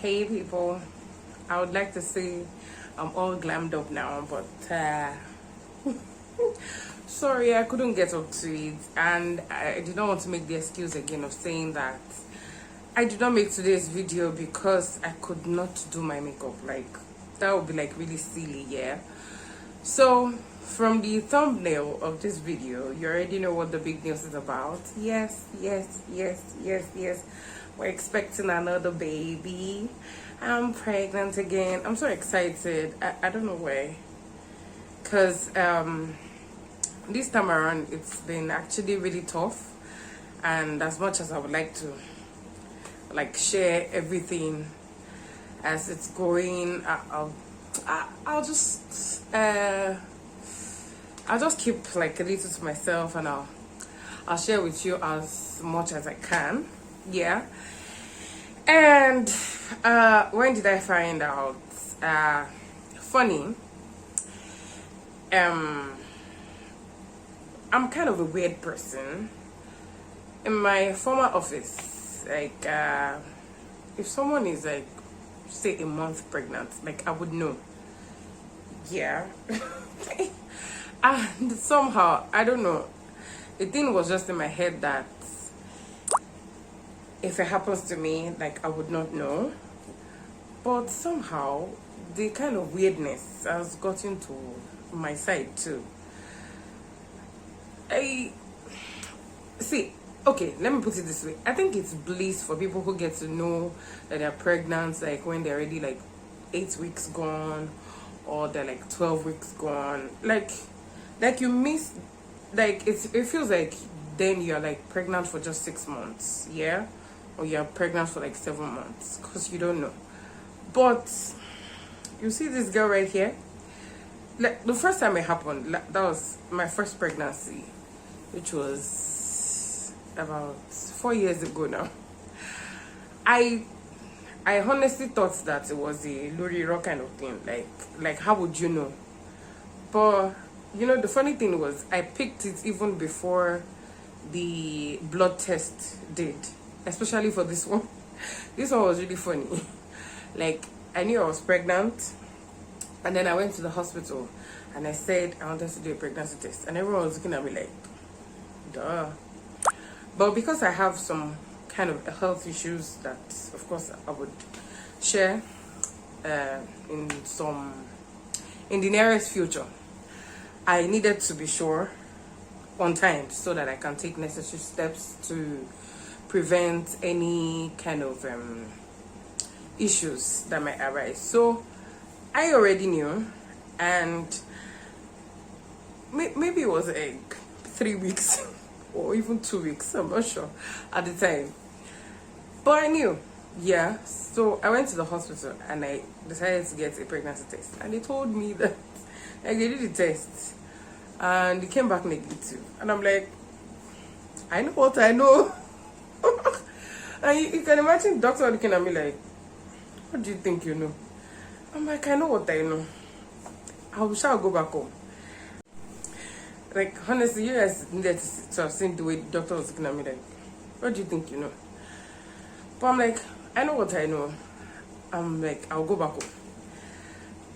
Hey people, I would like to say I'm all glammed up now, but sorry I couldn't get up to it, and I did not want to make the excuse again of saying that I did not make today's video because I could not do my makeup. Like, that would be like really silly, yeah. So from the thumbnail of this video, you already know what the big news is about. Yes. We're expecting another baby. I'm pregnant again. I'm so excited. I don't know why. Because this time around, it's been actually really tough. And as much as I would like to share everything as it's going, I'll just keep like a little to myself, and I'll share with you as much as I can. Yeah. And when did I find out? Funny. I'm kind of a weird person. In my former office, like if someone is like, say, a month pregnant, like I would know. Yeah. And somehow, I don't know, the thing was just in my head that if it happens to me, like I would not know. But somehow the kind of weirdness has gotten to my side too. I see. Okay, let me put it this way. I think it's bliss for people who get to know that they're pregnant, like when they're already like 8 weeks gone, or they're like 12 weeks gone. Like you miss, like it feels like then you're like pregnant for just 6 months, yeah, or you're pregnant for like 7 months, because you don't know. But you see this girl right here, like the first time it happened, that was my first pregnancy, which was about 4 years ago now. I honestly thought that it was a Luriro kind of thing. Like how would you know? But you know, the funny thing was I picked it even before the blood test did, especially for this one. This one was really funny. Like, I knew I was pregnant, and then I went to the hospital and I said I wanted to do a pregnancy test, and everyone was looking at me like, duh. But because I have some kind of health issues that of course I would share in the nearest future, I needed to be sure on time so that I can take necessary steps to prevent any kind of issues that might arise. So I already knew, and maybe it was like 3 weeks or even 2 weeks, I'm not sure at the time, but I knew. Yeah, so I went to the hospital and I decided to get a pregnancy test, and they told me that like they did the test and it came back negative, and I'm like, I know what I know. And you can imagine the doctor looking at me like, what do you think you know? I'm like, I know what I know. I wish I'll go back home. Like, honestly, you guys needed to have seen the way the doctor was looking at me like, what do you think you know? But I'm like, I know what I know. I'm like, I'll go back home.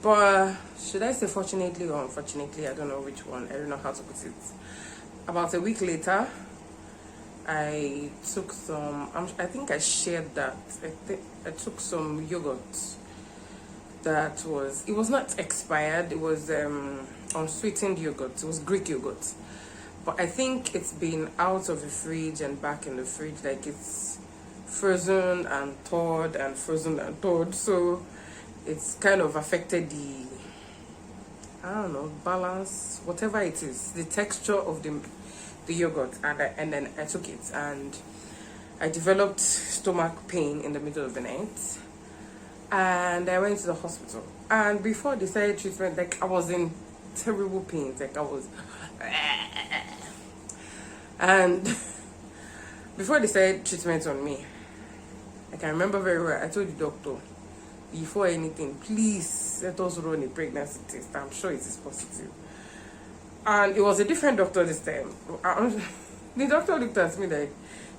But should I say fortunately or unfortunately? I don't know which one. I don't know how to put it. About a week later, I took some, I think I shared that. I took some yogurt that it was not expired. It was unsweetened yogurt. It was Greek yogurt. But I think it's been out of the fridge and back in the fridge. Like, it's frozen and thawed and frozen and thawed. So it's kind of affected the, I don't know, balance, whatever it is, the texture of the yogurt. And then I took it and I developed stomach pain in the middle of the night, and I went to the hospital. And before they started treatment, like, I was in terrible pains, like I was, and before they started treatment on me, I can remember very well, I told the doctor, before anything, please let us run a pregnancy test. I'm sure it is positive. And it was a different doctor this time. The doctor looked at me like,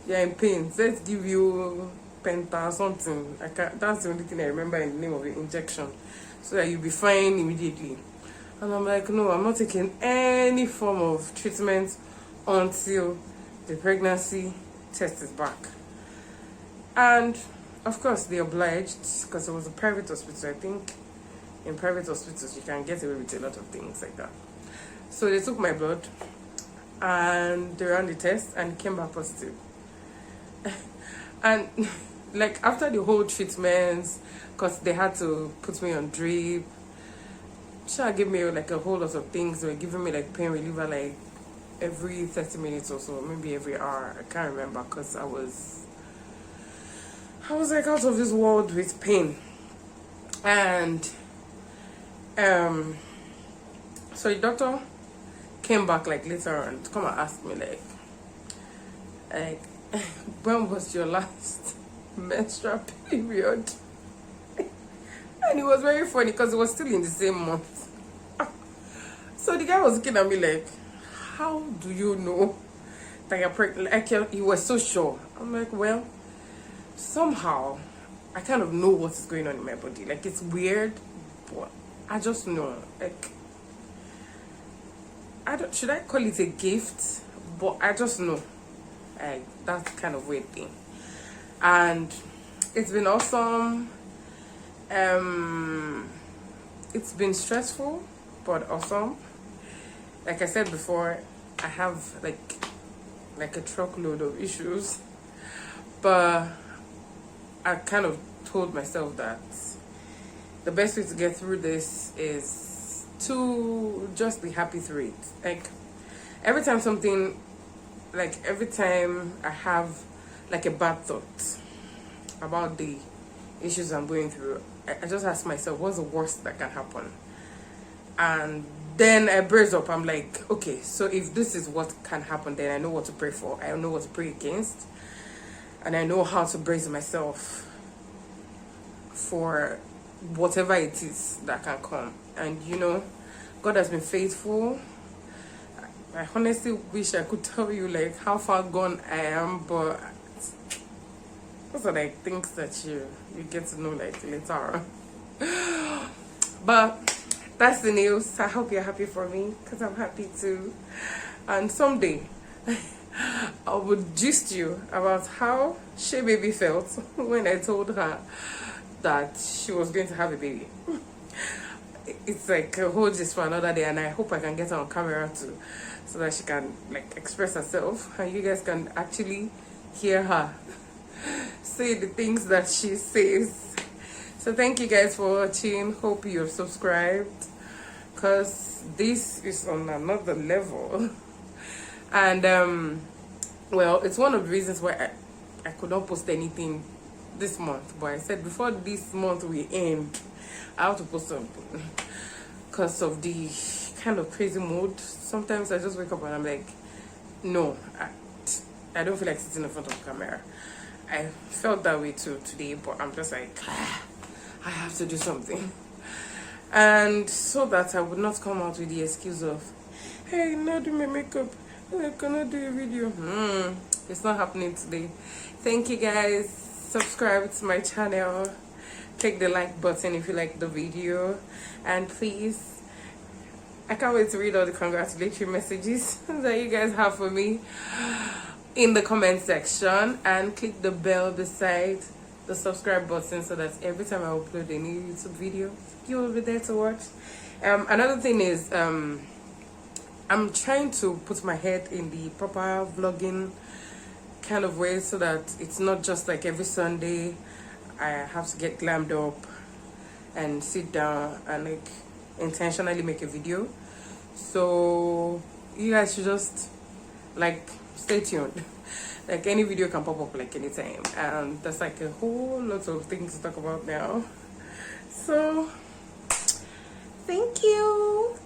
you're in pain, let's give you penta something. That's the only thing I remember in the name of the injection, so that you'll be fine immediately. And I'm like, no, I'm not taking any form of treatment until the pregnancy test is back. And of course they obliged, because it was a private hospital. I think in private hospitals you can get away with a lot of things like that. So they took my blood and they ran the test and it came back positive. And like after the whole treatments, because they had to put me on drip, she gave me like a whole lot of things. They were giving me like pain reliever like every 30 minutes or so, maybe every hour. I can't remember, because I was like out of this world with pain. And so the doctor came back like later on to come and ask me like when was your last menstrual period? And it was very funny because it was still in the same month. So the guy was looking at me like, how do you know that you're pregnant? Like, he was so sure. I'm like, well, somehow I kind of know what is going on in my body. Like, it's weird, but I just know. Like, should I call it a gift? But I just know. Like, that's kind of weird thing. And it's been awesome. It's been stressful but awesome. Like I said before, I have like a truckload of issues, but I kind of told myself that the best way to get through this is to just be happy through it. Like every time I have like a bad thought about the issues I'm going through, I just ask myself, what's the worst that can happen? And then I brace up. I'm like, okay, so if this is what can happen, then I know what to pray for. I know what to pray against. And I know how to brace myself for whatever it is that can come. And you know, God has been faithful. I honestly wish I could tell you like how far gone I am, but those are like things that you get to know like later on. But that's the news. I hope you're happy for me, because I'm happy too. And someday I would gist you about how Pheby felt when I told her that she was going to have a baby. It's like a whole gist for another day, and I hope I can get her on camera too, so that she can like express herself and you guys can actually hear her say the things that she says. So thank you guys for watching. Hope you're subscribed, because this is on another level. And well, it's one of the reasons why I could not post anything this month, but I said before this month we end, I have to post something, because of the kind of crazy mood. Sometimes I just wake up and I'm like, no, I don't feel like sitting in front of the camera. I felt that way too today, but I'm just like, I have to do something. And so that I would not come out with the excuse of, hey, not do my makeup, I cannot do a video. It's not happening today. Thank you guys. Subscribe to my channel, click the like button if you like the video, and please, I can't wait to read all the congratulatory messages that you guys have for me in the comment section, and click the bell beside the subscribe button so that every time I upload a new YouTube video, you will be there to watch. Another thing is I'm trying to put my head in the proper vlogging kind of way, so that it's not just like every Sunday I have to get glammed up and sit down and like intentionally make a video. So you guys should just like stay tuned. Like any video can pop up like anytime, and there's like a whole lot of things to talk about now. So thank you.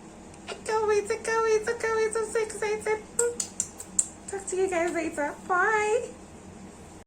I can't wait, I'm so excited. Talk to you guys later. Bye.